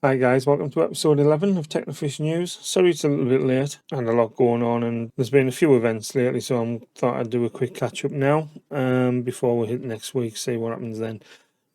Hi guys, welcome to episode 11 of Technofish News. Sorry it's a little bit late and a lot going on, and there's been a few events lately, so I thought I'd do a quick catch up now before we hit next week, see what happens then.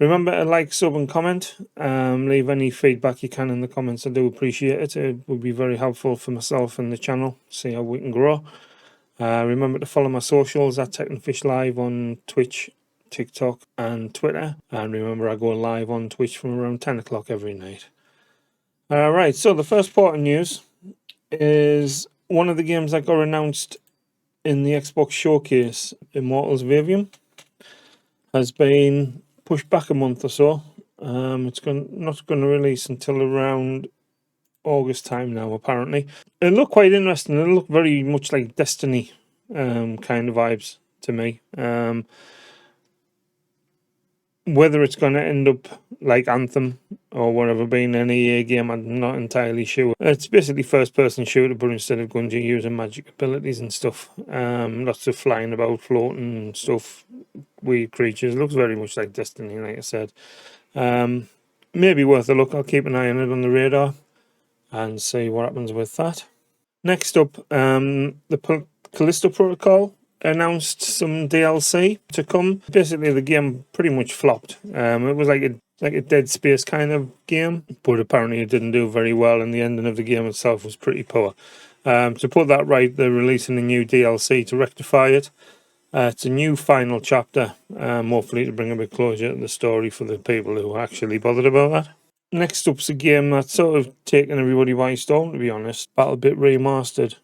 Remember to like, sub and comment. Leave any feedback you can in the comments. I do appreciate it. It would be very helpful for myself and the channel, see how we can grow. Remember to follow my socials at Technofish Live on Twitch, TikTok and Twitter. And remember I go live on Twitch from around 10 o'clock every night. Right, so the first part of news is one of the games that got announced in the Xbox Showcase, Immortals Vavium, has been pushed back a month or so. It's not going to release until around August time now, apparently. It looked quite interesting. It looked very much like Destiny kind of vibes to me. Whether it's going to end up like Anthem or whatever being an EA game, I'm not entirely sure. It's basically first-person shooter, but instead of guns, you're using magic abilities and stuff. Lots of flying about, floating and stuff, weird creatures. It looks very much like Destiny, like I said. Maybe worth a look. I'll keep an eye on it on the radar and see what happens with that. Next up, the Callisto Protocol announced some DLC to come. Basically, the game pretty much flopped. It was like a Dead Space kind of game, but apparently it didn't do very well, and the ending of the game itself was pretty poor. To put that right, they're releasing a new DLC to rectify it. It's a new final chapter, hopefully to bring a bit closure to the story for the people who are actually bothered about that. Next up's a game that's sort of taken everybody by storm, to be honest. BattleBit Remastered.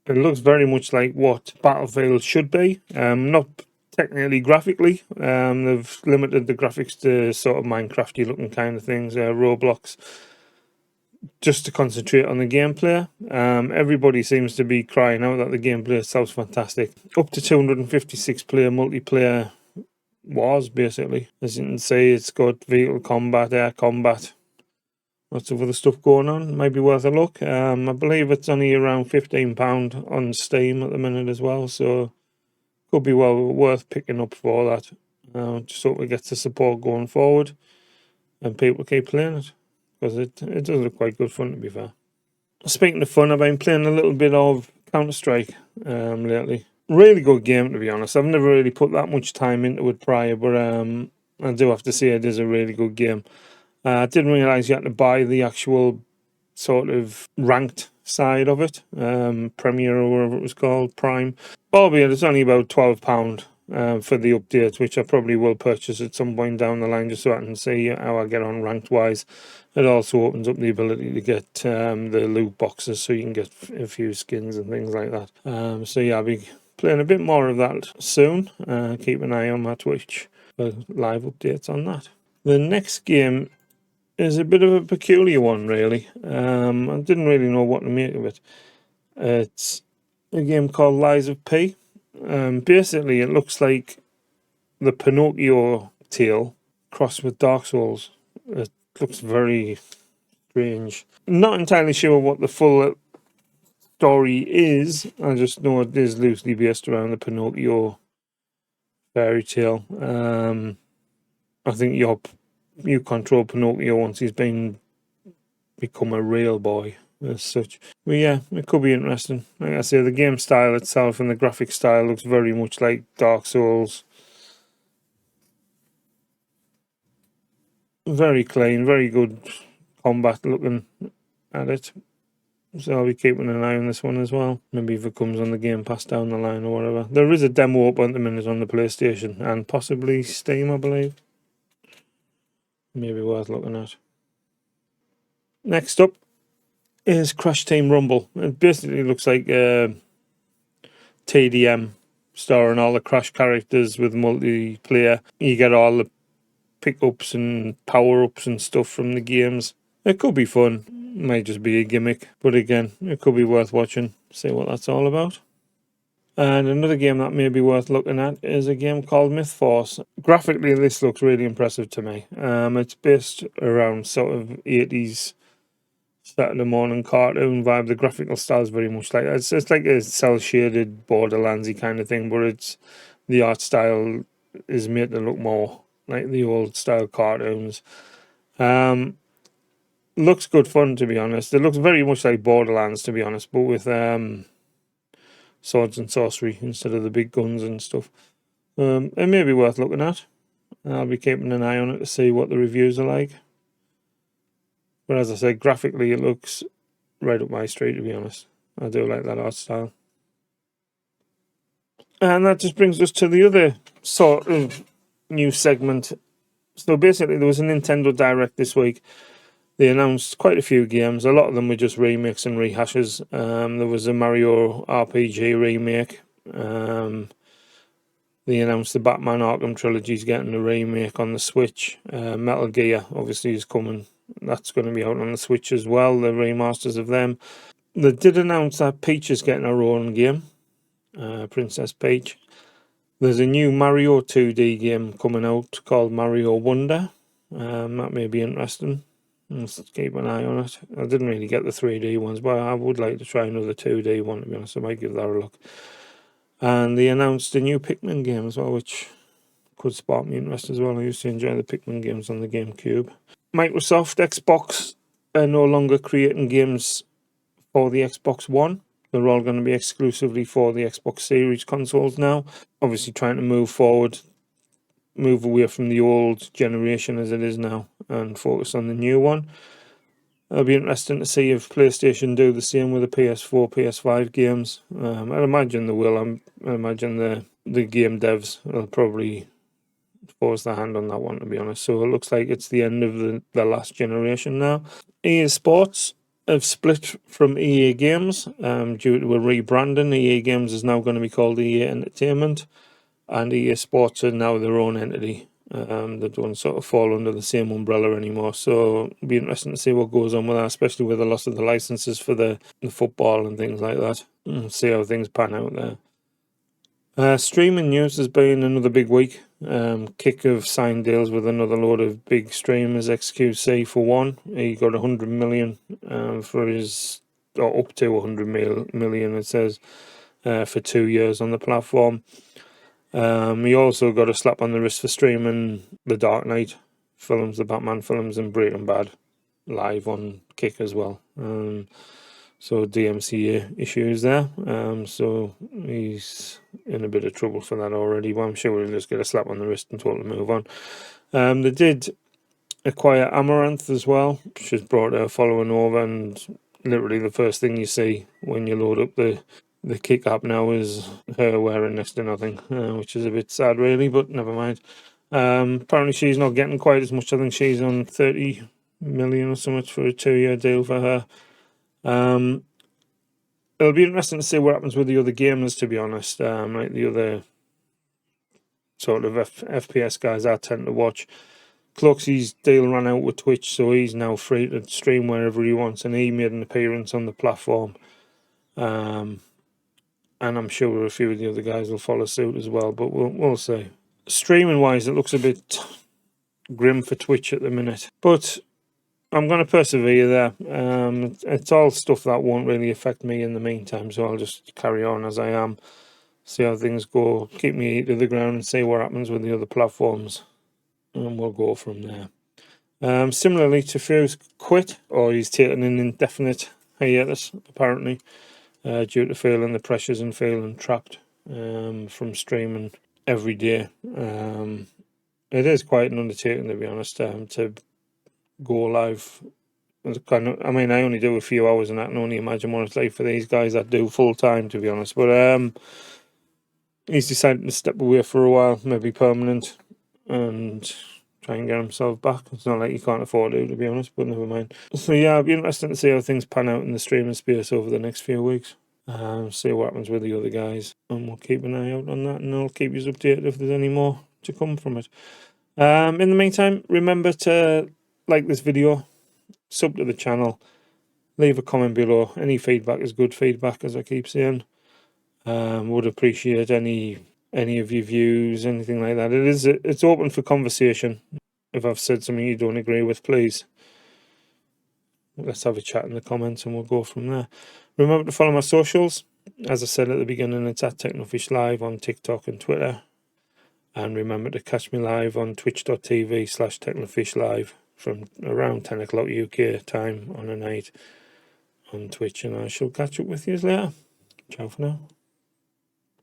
It looks very much like what Battlefield should be. Not technically graphically. They've limited the graphics to sort of Minecrafty looking kind of things, Roblox, just to concentrate on the gameplay. Everybody seems to be crying out that the gameplay itself's fantastic. Up to 256 player multiplayer wars, basically. As you can see, it's got vehicle combat, air combat, lots of other stuff going on. Might be worth a look. I believe it's only around £15 on Steam at the minute as well, so could be well worth picking up for that. Just hope it gets the support going forward and people keep playing it, because it does look quite good fun, to be fair. Speaking of fun, I've been playing a little bit of Counter-Strike lately. Really good game, to be honest. I've never really put that much time into it prior, but I do have to say it is a really good game. I didn't realise you had to buy the actual sort of ranked side of it, Premier or whatever it was called, Prime. Albeit it's only about £12 for the update, which I probably will purchase at some point down the line just so I can see how I get on ranked wise. It also opens up the ability to get the loot boxes, so you can get a few skins and things like that. So yeah, I'll be playing a bit more of that soon. Keep an eye on my Twitch for live updates on that. The next game is a bit of a peculiar one, really. I didn't really know what to make of it. It's a game called Lies of P. Basically, it looks like the Pinocchio tale crossed with Dark Souls. It looks very strange. Not entirely sure what the full story is. I just know it is loosely based around the Pinocchio fairy tale. I think you control Pinocchio once he's become a real boy as such. But yeah, it could be interesting. Like I say, the game style itself and the graphic style looks very much like Dark Souls. Very clean, very good combat looking at it. So I'll be keeping an eye on this one as well. Maybe if it comes on the Game Pass down the line or whatever. There is a demo up at the minute on the PlayStation and possibly Steam, I believe. Maybe worth looking at. Next up is Crash Team Rumble. It basically looks like TDM starring all the Crash characters with multiplayer. You get all the pickups and power-ups and stuff from the games. It could be fun. Might just be a gimmick, but again, it could be worth watching. See what that's all about. And another game that may be worth looking at is a game called Myth Force. Graphically, this looks really impressive to me. It's based around sort of 80s Saturday morning cartoon vibe. The graphical style is very much like it's like a cel-shaded Borderlandsy kind of thing, but the art style is made to look more like the old style cartoons. Looks good fun, to be honest. It looks very much like Borderlands, to be honest, but with swords and sorcery instead of the big guns and stuff. It may be worth looking at. I'll be keeping an eye on it to see what the reviews are like. But as I said, graphically it looks right up my street, to be honest. I do like that art style. And that just brings us to the other sort of new segment. So basically, there was a Nintendo Direct this week. They announced quite a few games. A lot of them were just remakes and rehashes. There was a Mario RPG remake. They announced the Batman Arkham trilogy is getting a remake on the Switch. Metal Gear obviously is coming. That's going to be out on the Switch as well, the remasters of them. They did announce that Peach is getting her own game, Princess Peach. There's a new Mario 2D game coming out called Mario Wonder. That may be interesting. Let's keep an eye on it. I didn't really get the 3D ones, but I would like to try another 2D one, to be honest. I might give that a look. And they announced a new Pikmin game as well, which could spark me interest as well. I used to enjoy the Pikmin games on the GameCube. Microsoft, Xbox are no longer creating games for the Xbox One. They're all going to be exclusively for the Xbox Series consoles now. Obviously trying to move forward, move away from the old generation as it is now and focus on the new one. It'll be interesting to see if PlayStation do the same with the PS4, PS5 games. I imagine they will. I imagine the game devs will probably force their hand on that one, to be honest. So it looks like it's the end of the last generation now. EA Sports have split from EA Games due to a rebranding. EA Games is now going to be called EA Entertainment, and EA Sports are now their own entity. They don't sort of fall under the same umbrella anymore. So it'll be interesting to see what goes on with that, especially with the loss of the licenses for the football and things like that. See how things pan out there. Streaming news has been another big week. Kick have signed deals with another load of big streamers. XQC for one, he got 100 million for his, or up to 100 million it says, for 2 years on the platform. He also got a slap on the wrist for streaming the Dark Knight films, the Batman films, and Breaking Bad live on Kick as well. So DMCA issues there. So he's in a bit of trouble for that already, but I'm sure we'll just get a slap on the wrist and totally move on. They did acquire Amaranth as well, which has brought her following over, and literally the first thing you see when you load up the Kick app now is her wearing next to nothing, which is a bit sad really, but never mind. Apparently she's not getting quite as much. I think she's on 30 million or so much for a 2-year deal for her. It'll be interesting to see what happens with the other gamers, to be honest. Like the other sort of FPS guys I tend to watch. Cluxy's deal ran out with Twitch, so he's now free to stream wherever he wants, and he made an appearance on the platform. And I'm sure a few of the other guys will follow suit as well, but we'll see. Streaming wise, it looks a bit grim for Twitch at the minute, but I'm going to persevere there. It's all stuff that won't really affect me in the meantime, so I'll just carry on as I am, see how things go, keep me ear to the ground and see what happens with the other platforms, and we'll go from there. Similarly, Tafew's quit, or he's taken an indefinite hiatus, apparently. Due to feeling the pressures and feeling trapped from streaming every day. It is quite an undertaking, to be honest, to go live. I mean, I only do a few hours and I can only imagine what it's like for these guys that do full time, to be honest. But he's decided to step away for a while, maybe permanent, and try and get himself back. It's not like he can't afford it, to be honest, but never mind. So yeah, it'll be interesting to see how things pan out in the streaming space over the next few weeks. See what happens with the other guys, and we'll keep an eye out on that, and I'll keep you updated if there's any more to come from it. In the meantime, remember to like this video, sub to the channel, leave a comment below. Any feedback is good feedback, as I keep saying. Would appreciate any of your views, anything like that. It's open for conversation. If I've said something you don't agree with, please let's have a chat in the comments and we'll go from there. Remember to follow my socials. As I said at the beginning, it's at Technofish Live on TikTok and Twitter. And remember to catch me live on twitch.tv/Technofish Live from around 10 o'clock UK time on a night on Twitch, and I shall catch up with you later. Ciao for now.